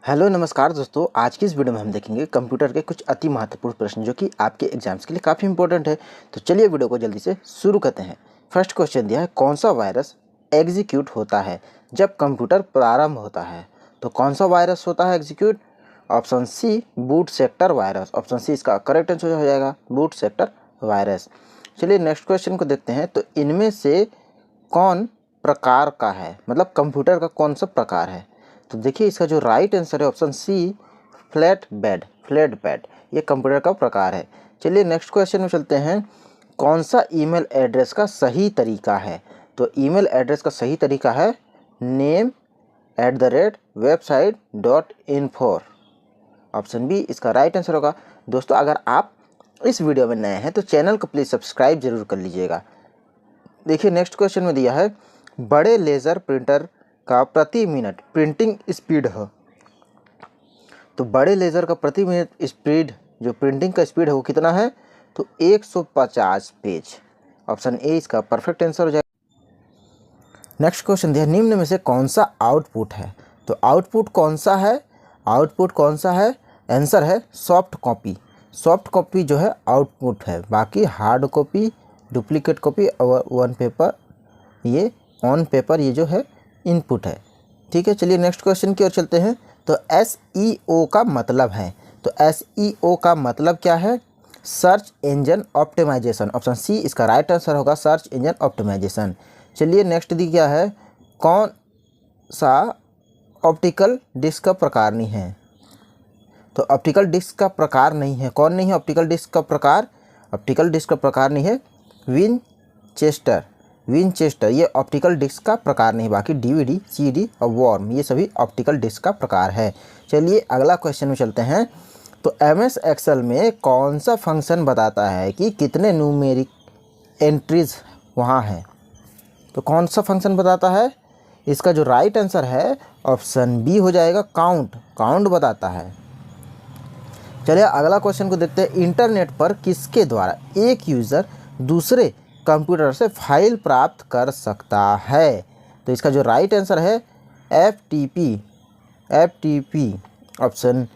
Hello नमस्कार दोस्तों, आज की इस वीडियो में हम देखेंगे कंप्यूटर के कुछ अति महत्वपूर्ण प्रश्न जो कि आपके एग्जाम्स के लिए काफ़ी इंपॉर्टेंट है। तो चलिए वीडियो को जल्दी से शुरू करते हैं। फर्स्ट क्वेश्चन दिया है, कौन सा वायरस एग्जीक्यूट होता है जब कंप्यूटर प्रारंभ होता है? तो कौन सा वायरस होता है execute? Option C boot sector virus. Option C इसका करेक्ट आंसर हो जाएगा, बूट सेक्टर वायरस। चलिए नेक्स्ट क्वेश्चन को देखते हैं। तो इनमें से कौन प्रकार का है, मतलब कंप्यूटर का कौन सा प्रकार है? तो देखिए इसका जो राइट आंसर है ऑप्शन सी फ्लैट बेड, ये कंप्यूटर का प्रकार है। चलिए नेक्स्ट क्वेश्चन में चलते हैं। कौन सा ईमेल एड्रेस का सही तरीका है? तो ईमेल एड्रेस का सही तरीका है name@website.info। ऑप्शन बी इसका राइट आंसर होगा। दोस्तों अगर आप इस वीडियो में नए हैं तो चैनल को प्लीज़ सब्सक्राइब जरूर कर लीजिएगा। देखिए नेक्स्ट क्वेश्चन में दिया है, बड़े लेज़र प्रिंटर का प्रति मिनट प्रिंटिंग स्पीड है। तो बड़े लेज़र का प्रति मिनट स्पीड, जो प्रिंटिंग का स्पीड है वो कितना है? तो 150 पेज। ऑप्शन ए इसका परफेक्ट आंसर हो जाएगा। नेक्स्ट क्वेश्चन दिया, निम्न में से कौन सा आउटपुट है? तो आउटपुट कौन सा है? आंसर है सॉफ्ट कॉपी। सॉफ्ट कॉपी जो है आउटपुट है, बाकी हार्ड कॉपी, डुप्लीकेट कॉपी और ऑन पेपर ये जो है इनपुट है। ठीक है, चलिए नेक्स्ट क्वेश्चन की ओर चलते हैं। तो SEO का मतलब है, तो SEO का मतलब क्या है? Search engine optimisation. Option C इसका राइट आंसर होगा, सर्च इंजन ऑप्टिमाइजेशन। चलिए नेक्स्ट दी क्या है, कौन सा ऑप्टिकल डिस्क का प्रकार नहीं है? तो ऑप्टिकल डिस्क का प्रकार नहीं है, कौन नहीं है ऑप्टिकल डिस्क का प्रकार? ऑप्टिकल डिस्क का प्रकार नहीं है विनचेस्टर, ये ऑप्टिकल डिस्क का प्रकार नहीं। बाकी DVD, CD और वॉर्म ये सभी ऑप्टिकल डिस्क का प्रकार है। चलिए अगला क्वेश्चन में चलते हैं। तो MS एक्सेल में कौन सा फंक्शन बताता है कि कितने न्यूमेरिक एंट्रीज वहाँ हैं? तो कौन सा फंक्शन बताता है? इसका जो राइट आंसर है ऑप्शन बी हो जाएगा, काउंट बताता है। चलिए अगला क्वेश्चन को देखते हैं। इंटरनेट पर किसके द्वारा एक यूज़र दूसरे कंप्यूटर से फाइल प्राप्त कर सकता है? तो इसका जो राइट आंसर है FTP। ऑप्शन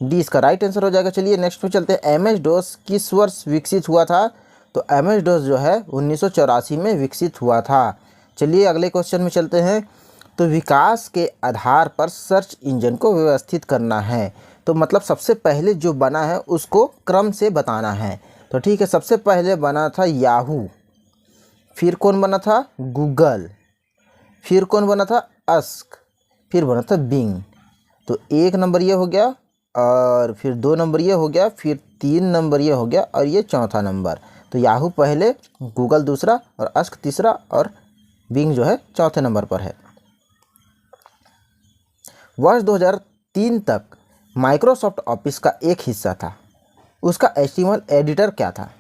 डी इसका राइट आंसर हो जाएगा। चलिए नेक्स्ट में चलते हैं। MS-DOS किस वर्ष विकसित हुआ था? तो MS-DOS जो है 1984 में विकसित हुआ था। चलिए अगले क्वेश्चन में चलते हैं। तो विकास के आधार पर सर्च इंजन को व्यवस्थित करना है, तो मतलब सबसे पहले जो बना है उसको क्रम से बताना है। तो ठीक है, सबसे पहले बना था याहू, फिर कौन बना था? गूगल, फिर कौन बना था? अस्क, फिर बना था बिंग। तो 1 नंबर ये हो गया, और फिर 2 नंबर ये हो गया, फिर 3 नंबर ये हो गया, और ये चौथा नंबर। तो याहू पहले, गूगल दूसरा, और अस्क तीसरा, और बिंग जो है चौथे नंबर पर है। वर्ष 2003 तक माइक्रोसॉफ्ट ऑफिस का एक हिस्सा था, उसका HTML एडिटर क्या था?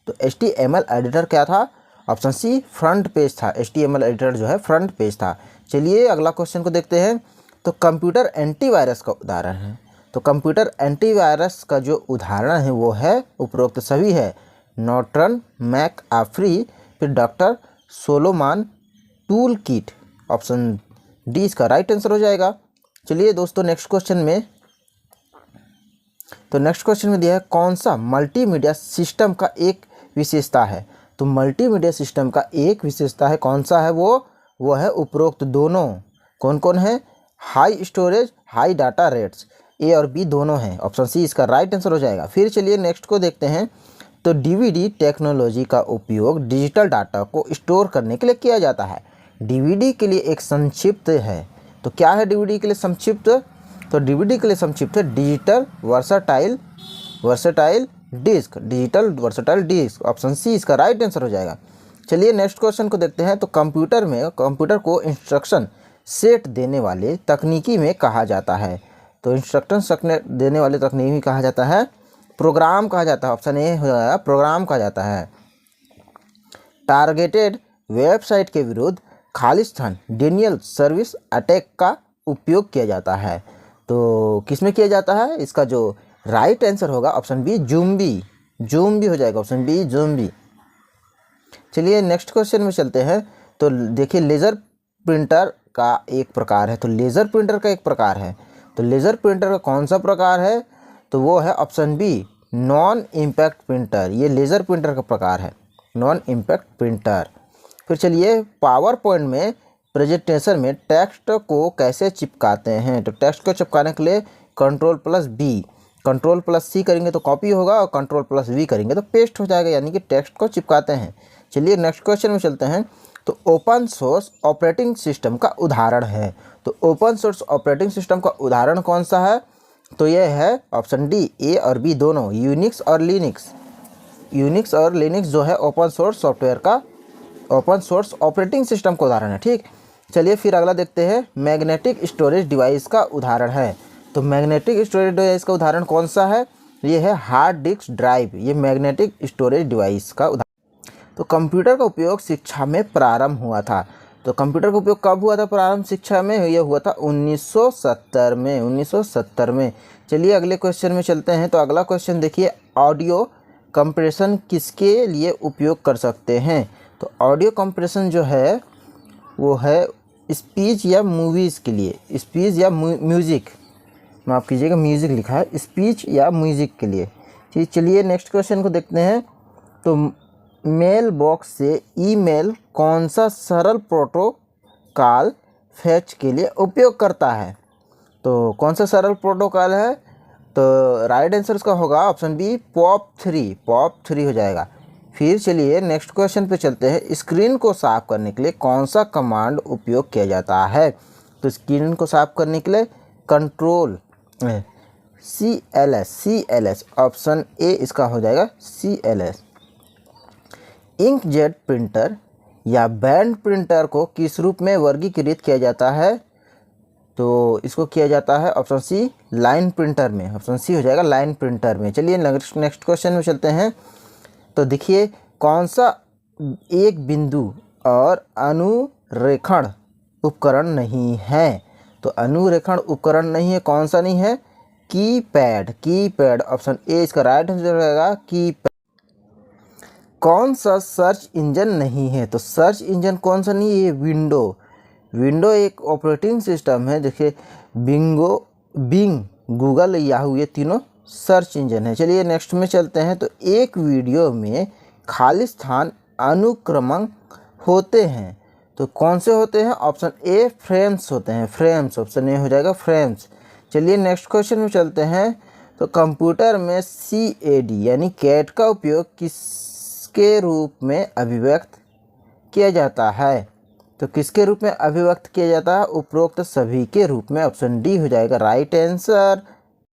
तो HTML एडिटर क्या था? ऑप्शन सी फ्रंट पेज था। HTML एडिटर जो है फ्रंट पेज था। चलिए अगला क्वेश्चन को देखते हैं। तो कंप्यूटर एंटीवायरस का उदाहरण है। तो कंप्यूटर एंटीवायरस का जो उदाहरण है वो है, उपरोक्त सभी है, नॉर्टन, मैकआफ्री, फिर doctor Solomon tool kit. Option D इसका राइट आंसर हो जाएगा। चलिए दोस्तों नेक्स्ट क्वेश्चन में, तो नेक्स्ट क्वेश्चन में दिया है, कौन सा मल्टीमीडिया सिस्टम का एक विशेषता है? तो मल्टीमीडिया सिस्टम का एक विशेषता है, कौन सा है वो है उपरोक्त दोनों। कौन कौन है? High storage, high data rates, A और बी दोनों हैं। ऑप्शन सी इसका राइट आंसर हो जाएगा। फिर चलिए नेक्स्ट को देखते हैं। तो DVD टेक्नोलॉजी का उपयोग डिजिटल डाटा को स्टोर करने के लिए किया जाता है। DVD के लिए एक संक्षिप्त है, तो क्या है DVD के लिए संक्षिप्त? तो DVD के लिए संक्षिप्त है digital versatile disc. Option C इसका राइट आंसर हो जाएगा। चलिए नेक्स्ट क्वेश्चन को देखते हैं। तो कंप्यूटर को इंस्ट्रक्शन सेट देने वाले तकनीकी में कहा जाता है। तो इंस्ट्रक्शन देने वाले तकनीकी में कहा जाता है, प्रोग्राम कहा जाता है। ऑप्शन ए हो जाएगा, प्रोग्राम कहा जाता है। टारगेटेड वेबसाइट के विरुद्ध खालिस्तान डिनियल सर्विस अटैक का उपयोग किया जाता है। तो किसमें किया जाता है? इसका जो राइट आंसर होगा ऑप्शन बी, जूम्बी हो जाएगा। Option B zombie. चलिए नेक्स्ट क्वेश्चन में चलते हैं। तो देखिए लेज़र प्रिंटर का एक प्रकार है, तो लेज़र प्रिंटर का एक प्रकार है। तो लेज़र प्रिंटर का कौन सा प्रकार है, तो वो है option B, non impact printer. ये लेज़र प्रिंटर का प्रकार है, नॉन इम्पैक्ट प्रिंटर। फिर चलिए, पावर पॉइंट में प्रेजेंटेशन में टेक्स्ट को कैसे चिपकाते हैं, तो टेक्स्ट को चिपकाने के लिए Ctrl+B, Ctrl+C करेंगे तो कॉपी होगा और Ctrl+V करेंगे तो पेस्ट हो जाएगा, यानी कि टेक्स्ट को चिपकाते हैं। चलिए नेक्स्ट क्वेश्चन में चलते हैं। तो ओपन सोर्स ऑपरेटिंग सिस्टम का उदाहरण है, तो ओपन सोर्स ऑपरेटिंग सिस्टम का उदाहरण कौन सा है, तो यह है ऑप्शन डी, ए और बी दोनों, यूनिक्स और लिनक्स। यूनिक्स और लिनक्स जो है ओपन सोर्स सॉफ्टवेयर का, ओपन सोर्स ऑपरेटिंग सिस्टम का उदाहरण है। ठीक, चलिए फिर अगला देखते हैं, मैग्नेटिक स्टोरेज डिवाइस का उदाहरण है। तो मैग्नेटिक स्टोरेज डिवाइस का उदाहरण कौन सा है, ये है हार्ड डिस्क ड्राइव, ये मैग्नेटिक स्टोरेज डिवाइस का उदाहरण। तो कंप्यूटर का उपयोग शिक्षा में प्रारंभ हुआ था, तो कंप्यूटर का उपयोग कब हुआ था प्रारंभ शिक्षा में, यह हुआ था 1970 में, 1970 में। चलिए अगले क्वेश्चन में चलते हैं। तो अगला क्वेश्चन देखिए, ऑडियो कंप्रेशन किसके लिए उपयोग कर सकते हैं, तो ऑडियो कंप्रेशन जो है वो है स्पीच या मूवीज़ के लिए, स्पीच या म्यूज़िक, माफ़ कीजिएगा म्यूज़िक लिखा है, स्पीच या म्यूज़िक के लिए। ठीक, चलिए नेक्स्ट क्वेश्चन को देखते हैं। तो मेल बॉक्स से ईमेल कौन सा सरल प्रोटोकॉल फैच के लिए उपयोग करता है, तो कौन सा सरल प्रोटोकॉल है, तो राइट आंसर उसका होगा ऑप्शन बी, POP3, POP3 हो जाएगा। फिर चलिए नेक्स्ट क्वेश्चन पे चलते हैं, स्क्रीन को साफ करने के लिए कौन सा कमांड उपयोग किया जाता है, तो स्क्रीन को साफ करने के लिए कंट्रोल CLS, ऑप्शन ए इसका हो जाएगा CLS। इंकजेट प्रिंटर या बैंड प्रिंटर को किस रूप में वर्गीकृत किया जाता है, तो इसको किया जाता है ऑप्शन सी, लाइन प्रिंटर में, ऑप्शन सी हो जाएगा लाइन प्रिंटर में। चलिए नेक्स्ट क्वेश्चन में चलते हैं। तो देखिए, कौन सा एक बिंदु और अनुरेखण उपकरण नहीं है, तो अनुरेखण उपकरण नहीं है, कौन सा नहीं है, कीपैड, ऑप्शन ए इसका राइट आंसर रहेगा, कीपैड। कौन सा सर्च इंजन नहीं है, तो सर्च इंजन कौन सा नहीं है, ये विंडो एक ऑपरेटिंग सिस्टम है। देखिए बिंग, गूगल, याहू, ये तीनों सर्च इंजन है। चलिए नेक्स्ट में चलते हैं। तो एक वीडियो में खाली स्थान अनुक्रमण होते हैं, तो कौन से होते हैं, ऑप्शन ए फ्रेम्स होते हैं, फ्रेम्स, ऑप्शन ए हो जाएगा फ्रेम्स। चलिए नेक्स्ट क्वेश्चन में चलते हैं। तो कंप्यूटर में CAD यानी कैट का उपयोग किसके रूप में अभिव्यक्त किया जाता है, तो किसके रूप में अभिव्यक्त किया जाता है, उपरोक्त सभी के रूप में, ऑप्शन डी हो जाएगा राइट आंसर।